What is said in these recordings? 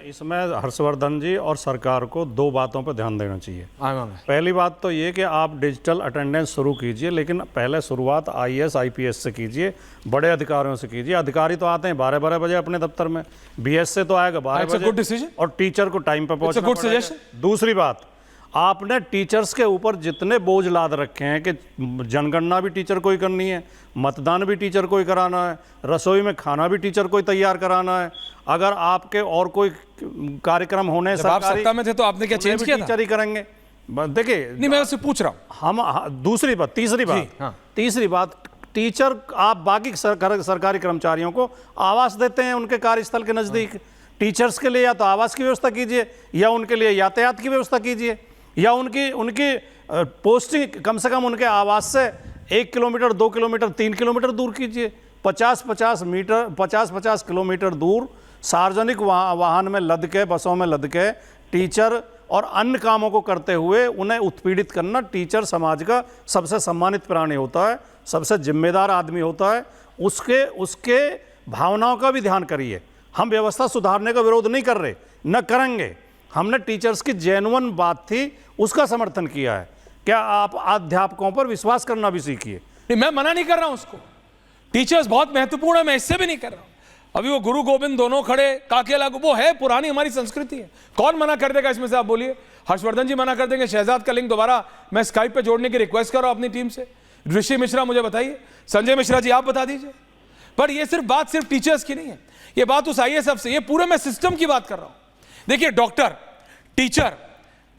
इसमें हर्षवर्धन जी और सरकार को दो बातों पर ध्यान देना चाहिए। पहली बात तो ये कि आप डिजिटल अटेंडेंस शुरू कीजिए, लेकिन पहले शुरुआत IAS IPS से कीजिए, बड़े अधिकारियों से कीजिए। अधिकारी तो आते हैं 12-12 बजे अपने दफ्तर में, BS से तो आएगा 12 बजे, और टीचर को टाइम पर पहुंचना पड़ेगा। दूसरी बात, आपने टीचर्स के ऊपर जितने बोझ लाद रखे हैं कि जनगणना भी टीचर को ही करनी है, मतदान भी टीचर को ही कराना है, रसोई में खाना भी टीचर को ही तैयार कराना है। अगर आपके और कोई कार्यक्रम होने जब आप सत्ता में थे तो आपने क्या चेंज किया? टीचर ही करेंगे। देखिए, नहीं, मैं उससे पूछ रहा हूं। हम तीसरी बात, टीचर आप बाकी सरकारी कर्मचारियों को आवास देते हैं उनके कार्यस्थल के नजदीक। टीचर्स के लिए या तो आवास की व्यवस्था कीजिए, या उनके लिए यातायात की व्यवस्था कीजिए, या उनकी पोस्टिंग कम से कम उनके आवास से 1 किलोमीटर, 2 किलोमीटर, 3 किलोमीटर दूर कीजिए। 50-50 किलोमीटर दूर सार्वजनिक वाहन में लद के, बसों में लद के टीचर और अन्य कामों को करते हुए उन्हें उत्पीड़ित करना, टीचर समाज का सबसे सम्मानित प्राणी होता है, सबसे जिम्मेदार आदमी होता है। उसके भावनाओं का भी ध्यान करिए। हम व्यवस्था सुधारने का विरोध नहीं कर रहे, न करेंगे। हमने टीचर्स की जेन्युइन बात थी, उसका समर्थन किया है। क्या आप अध्यापकों पर विश्वास करना भी सीखिए। नहीं, मैं मना नहीं कर रहा हूं उसको, टीचर्स बहुत महत्वपूर्ण है, मैं इससे भी नहीं कर रहा हूं। अभी वो गुरु गोविंद दोनों खड़े, काके लागू, वो है, पुरानी हमारी संस्कृति है। कौन मना कर देगा इसमें से? आप बोलिए। हर्षवर्धन जी मना कर देंगे। शहजाद का लिंक दोबारा मैं स्काइप पे जोड़ने की रिक्वेस्ट कर रहा हूं अपनी टीम से। ऋषि मिश्रा मुझे बताइए, संजय मिश्रा जी आप बता दीजिए। पर ये बात सिर्फ टीचर्स की नहीं है, ये बात उस IAS से, ये पूरे मैं सिस्टम की बात कर रहा हूं। देखिए, डॉक्टर, टीचर,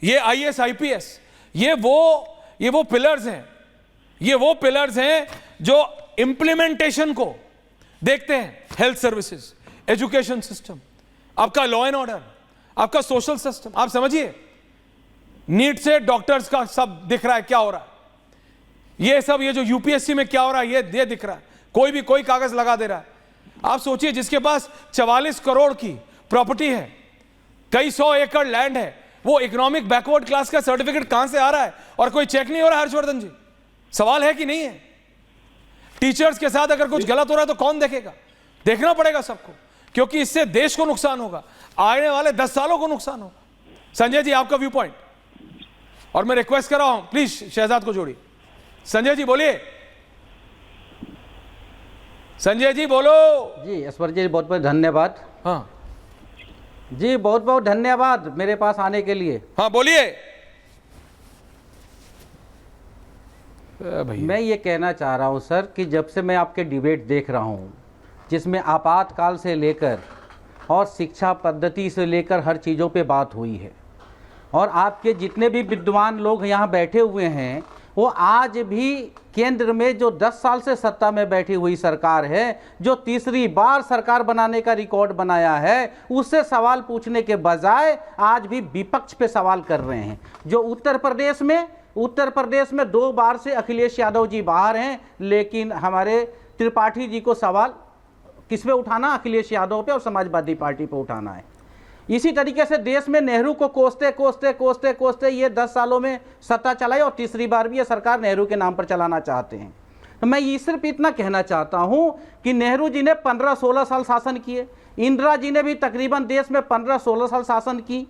ये IAS IPS, ये वो पिलर्स हैं, ये वो पिलर्स हैं जो इंप्लीमेंटेशन को देखते हैं। हेल्थ सर्विसेज, एजुकेशन सिस्टम, आपका लॉ एंड ऑर्डर, आपका सोशल सिस्टम। आप समझिए, नीट से डॉक्टर्स का सब दिख रहा है क्या हो रहा है, ये सब, ये जो UPSC में क्या हो रहा है ये दिख रहा है। कोई कागज लगा दे रहा है। आप सोचिए, जिसके पास 44 करोड़ की प्रॉपर्टी है, कई 100 एकड़ लैंड है, वो इकोनॉमिक बैकवर्ड क्लास का सर्टिफिकेट कहां से आ रहा है और कोई चेक नहीं हो रहा है? हर्षवर्धन जी, सवाल है कि नहीं है? टीचर्स के साथ अगर कुछ गलत हो रहा है तो कौन देखेगा? देखना पड़ेगा सबको, क्योंकि इससे देश को नुकसान होगा, आने वाले 10 सालों को नुकसान होगा। संजय जी, आपका व्यू पॉइंट। और मैं रिक्वेस्ट कर रहा हूं, प्लीज शहजाद को जोड़िए। संजय जी बोलिए। संजय जी बोलो। जी ऐश्वर्य जी, बहुत बहुत धन्यवाद। हाँ जी, बहुत बहुत धन्यवाद मेरे पास आने के लिए। हाँ बोलिए। मैं ये कहना चाह रहा हूँ सर कि जब से मैं आपके डिबेट देख रहा हूँ, जिसमें आपातकाल से लेकर और शिक्षा पद्धति से लेकर हर चीज़ों पे बात हुई है, और आपके जितने भी विद्वान लोग यहाँ बैठे हुए हैं, वो आज भी केंद्र में जो 10 साल से सत्ता में बैठी हुई सरकार है, जो तीसरी बार सरकार बनाने का रिकॉर्ड बनाया है, उससे सवाल पूछने के बजाय आज भी विपक्ष पे सवाल कर रहे हैं। जो उत्तर प्रदेश में 2 बार से अखिलेश यादव जी बाहर हैं, लेकिन हमारे त्रिपाठी जी को सवाल किस पे उठाना? अखिलेश यादव पे और समाजवादी पार्टी पे उठाना है। इसी तरीके से देश में नेहरू को कोसते ये 10 सालों में सत्ता चलाई, और तीसरी बार भी ये सरकार नेहरू के नाम पर चलाना चाहते हैं। तो मैं ये सिर्फ इतना कहना चाहता हूं कि नेहरू जी ने 15-16 साल शासन किए, इंदिरा जी ने भी तकरीबन देश में 15-16 साल शासन की।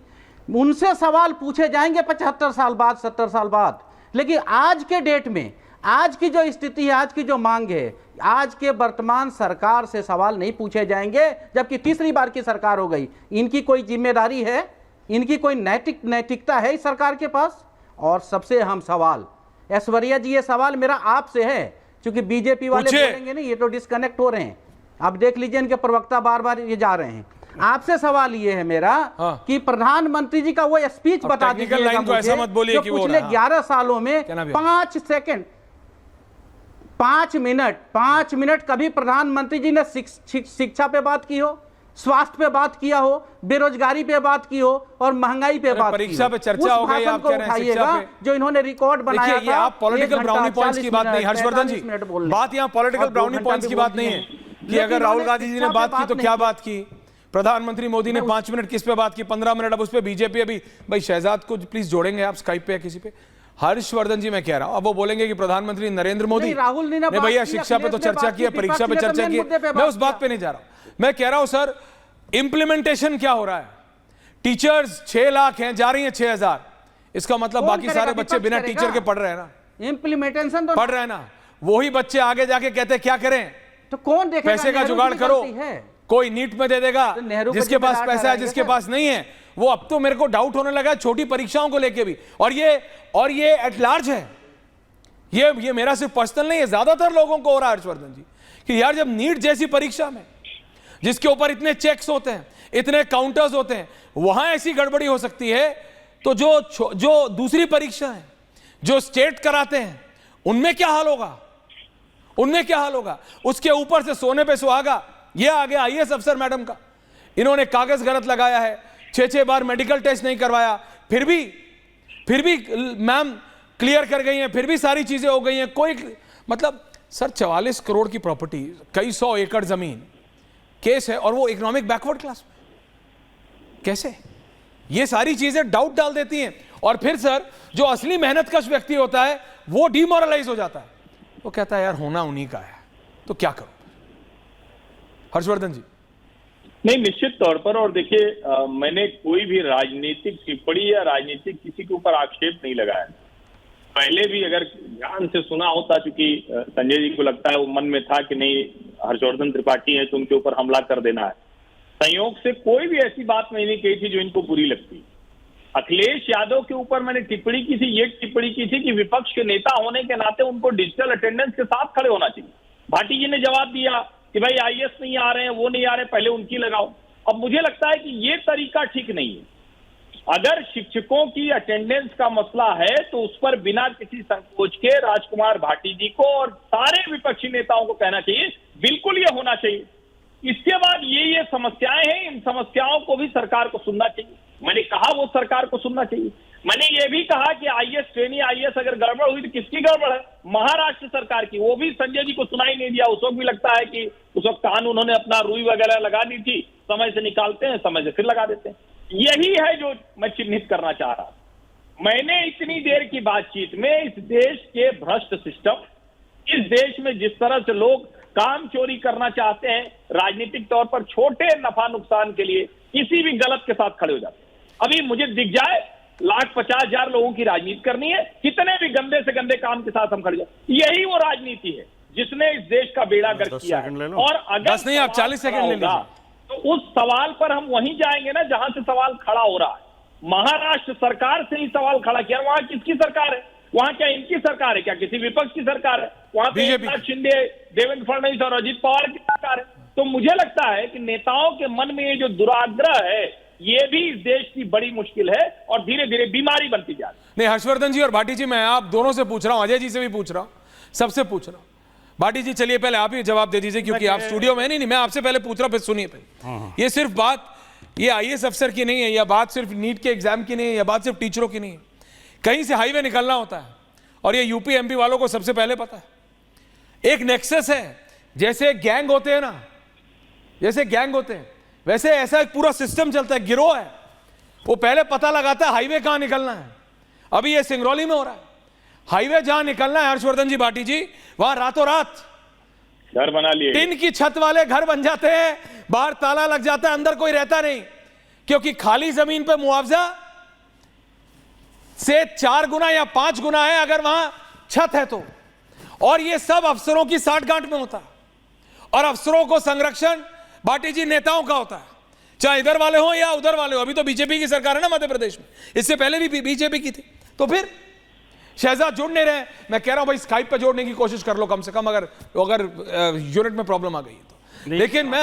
उनसे सवाल पूछे जाएंगे 75 साल बाद, 70 साल बाद। लेकिन आज के डेट में, आज की जो स्थिति है, आज की जो मांग है, आज के वर्तमान सरकार से सवाल नहीं पूछे जाएंगे, जबकि तीसरी बार की सरकार हो गई। इनकी कोई जिम्मेदारी है? इनकी कोई नैतिकता है इस सरकार के पास? और सबसे अहम सवाल, ऐश्वर्या जी, ये सवाल मेरा आपसे है, क्योंकि बीजेपी वाले बोलेंगे नहीं, ये तो डिस्कनेक्ट हो रहे हैं। आप देख लीजिए, इनके प्रवक्ता बार बार ये जा रहे हैं। आपसे सवाल ये है मेरा कि प्रधानमंत्री जी का वो स्पीच बता दीजिएगा मुझे, जो पिछले 11 सालों में 5 मिनट कभी प्रधानमंत्री जी ने शिक्षा पे बात की हो, स्वास्थ्य पे बात किया हो, बेरोजगारी पे बात की हो, और महंगाई पे बात की हो। परीक्षा पे चर्चा हो गई, आप कह रहे हैं शिक्षा पे, जो इन्होंने रिकॉर्ड बनाया था। आप पॉलिटिकल ब्राउनी पॉइंट्स की बात नहीं, हर्षवर्धन जी, बात यहाँ पॉलिटिकल ब्राउनी पॉइंट्स की बात नहीं है कि अगर राहुल गांधी जी ने बात की तो क्या बात की, प्रधानमंत्री मोदी ने 5 मिनट किस पे बात की, 15 मिनट अब उस पे बीजेपी। अभी भाई शहजाद को प्लीज जोड़ेंगे आप स्काइप पे या किसी पे। हर्षवर्धन जी मैं कह रहा हूं, अब वो बोलेंगे कि प्रधानमंत्री नरेंद्र मोदी, राहुल ने भैया शिक्षा पे तो चर्चा की है, परीक्षा पे चर्चा की है, मैं उस बात पे नहीं जा रहा हूं। मैं कह रहा हूं सर, इंप्लीमेंटेशन क्या हो रहा है? टीचर्स 6 लाख हैं, जा रही हैं 6,000, इसका मतलब कौन बाकी करेगा? सारे बच्चे विपक्ष बिना करेगा। टीचर के पढ़ रहे हैं ना, इम्प्लीमेंटेशन तो पढ़ रहे हैं ना। वही बच्चे आगे जाके कहते हैं क्या करें, तो कौन देखेगा? पैसे का नेहरू जुगाड़ की करो, गलती है। कोई नीट में दे देगा, तो नेहरू को जिसके पास जिम्मेदार पैसा है ठहराएंगे जिसके सर? पास नहीं है वो। अब तो मेरे को डाउट होने लगा है छोटी परीक्षाओं को लेके भी, और ये एट लार्ज है। ये मेरा सिर्फ पर्सनल नहीं है, ज्यादातर लोगों को हो रहा है हर्षवर्धन जी, कि यार जब नीट जैसी परीक्षा में जिसके ऊपर इतने चेक्स होते हैं, इतने काउंटर्स होते हैं, वहां ऐसी गड़बड़ी हो सकती है, तो जो दूसरी परीक्षा है जो स्टेट कराते हैं उनमें क्या हाल होगा, उनमें क्या हाल होगा। उसके ऊपर से सोने पे सुहागा ये आ गया आईएएस अफसर मैडम का, इन्होंने कागज गलत लगाया है, 6-6 बार मेडिकल टेस्ट नहीं करवाया, फिर भी मैम क्लियर कर गई हैं, फिर भी सारी चीजें हो गई हैं। कोई मतलब सर 44 करोड़ की प्रॉपर्टी, कई 100 एकड़ जमीन, केस है, और वो इकोनॉमिक बैकवर्ड क्लास में, कैसे? ये सारी चीजें डाउट डाल देती हैं। और फिर सर जो असली मेहनतकश व्यक्ति होता है वो डिमोरलाइज हो जाता है, वो कहता है यार होना उन्हीं का है, तो क्या करो। हर्षवर्धन जी। नहीं, निश्चित तौर पर। और देखिए, मैंने कोई भी राजनीतिक टिप्पणी या राजनीतिक किसी के ऊपर आक्षेप नहीं लगाया। पहले भी अगर ध्यान से सुना होता, क्योंकि संजय जी को लगता है वो मन में था कि नहीं हर्षवर्धन त्रिपाठी है तो उनके ऊपर हमला कर देना है। संयोग से कोई भी ऐसी बात मैंने नहीं कही थी जो इनको बुरी लगती। अखिलेश यादव के ऊपर मैंने टिप्पणी की थी, ये टिप्पणी की थी कि विपक्ष के नेता होने के नाते उनको डिजिटल अटेंडेंस के साथ खड़े होना चाहिए। भाटी जी ने जवाब दिया कि भाई आईएएस नहीं आ रहे हैं, वो नहीं आ रहे, पहले उनकी लगाओ। अब मुझे लगता है कि ये तरीका ठीक नहीं है। अगर शिक्षकों की अटेंडेंस का मसला है तो उस पर बिना किसी संकोच के राजकुमार भाटी जी को और सारे विपक्षी नेताओं को कहना चाहिए बिल्कुल ये होना चाहिए। इसके बाद ये समस्याएं हैं, इन समस्याओं को भी सरकार को सुनना चाहिए। मैंने कहा वो सरकार को सुनना चाहिए। मैंने ये भी कहा कि आईएएस ट्रेनी आईएएस अगर गड़बड़ हुई तो किसकी गड़बड़ है? महाराष्ट्र सरकार की। वो भी संजय जी को सुनाई नहीं दिया। उस वक्त भी लगता है कि उस वक्त कान उन्होंने अपना रुई वगैरह लगा दी थी, समय से निकालते हैं, समय से फिर लगा देते हैं। यही है जो मैं चिन्हित करना चाह रहा। मैंने इतनी देर की बातचीत में इस देश के भ्रष्ट सिस्टम, इस देश में जिस तरह से लोग काम चोरी करना चाहते हैं राजनीतिक तौर पर छोटे नफा नुकसान के लिए, किसी भी गलत के साथ खड़े हो जाते हैं। अभी मुझे दिख जाए 1,50,000 लोगों की राजनीति करनी है, कितने भी गंदे से गंदे काम के साथ हम खड़े जाए। यही वो राजनीति है जिसने इस देश का बेड़ा गर्क किया है। और अगर 10 नहीं, आप 40 सेकंड ले लीजिए। तो उस सवाल पर हम वहीं जाएंगे ना जहां से सवाल खड़ा हो रहा है। महाराष्ट्र सरकार से ही सवाल खड़ा किया। वहां किसकी सरकार है? वहां क्या इनकी सरकार है? क्या किसी विपक्ष की सरकार है? वहां पे एकनाथ शिंदे, देवेंद्र फडणवीस और अजित पवार की सरकार है। तो मुझे लगता है कि नेताओं के मन में ये जो दुराग्रह है, ये भी इस देश की बड़ी मुश्किल है और धीरे धीरे बीमारी बनती जा रही है। नहीं, हर्षवर्धन जी और भाटी जी, मैं आप दोनों से पूछ रहा हूं, अजय जी से भी पूछ रहा हूं, सबसे पूछ रहा हूं। भाटी जी चलिए पहले आप ही जवाब दे दीजिए, क्योंकि आप स्टूडियो में नहीं, मैं आपसे पहले पूछ रहा हूं, फिर सुनिए पहले। ये सिर्फ बात ये आईएएस अफसर की नहीं है, या बात सिर्फ नीट के एग्जाम की नहीं है, या बात सिर्फ टीचरों की नहीं है। कहीं से हाईवे निकलना होता है, और ये यूपी एमपी वालों को सबसे पहले पता है। एक नेक्सस है, जैसे गैंग होते हैं ना, जैसे गैंग होते हैं वैसे ऐसा एक पूरा सिस्टम चलता है, गिरोह है। वो पहले पता लगाता है हाईवे कहां निकलना है। अभी ये सिंगरौली में हो रहा है, हाईवे जहां निकलना है हर्षवर्धन जी, भाटी जी, वहां रातों रात घर बना लिए, टिन की छत वाले घर बन जाते हैं, बाहर ताला लग जाता है, अंदर कोई रहता नहीं, क्योंकि खाली जमीन पे मुआवजा से 4 गुना या 5 गुना है अगर वहां छत है तो। और ये सब अफसरों की साठगांठ में होता है, और अफसरों को संरक्षण भाटी जी नेताओं का होता है, चाहे इधर वाले हो या उधर वाले हो। अभी तो बीजेपी की सरकार है ना मध्य प्रदेश में, इससे पहले भी बीजेपी की थी। तो फिर शहजाद जुड़ नहीं रहे। मैं कह रहा हूं भाई स्काइप पे जोड़ने की कोशिश कर लो कम से कम, अगर यूनिट में प्रॉब्लम आ गई है तो। लेकिन मैं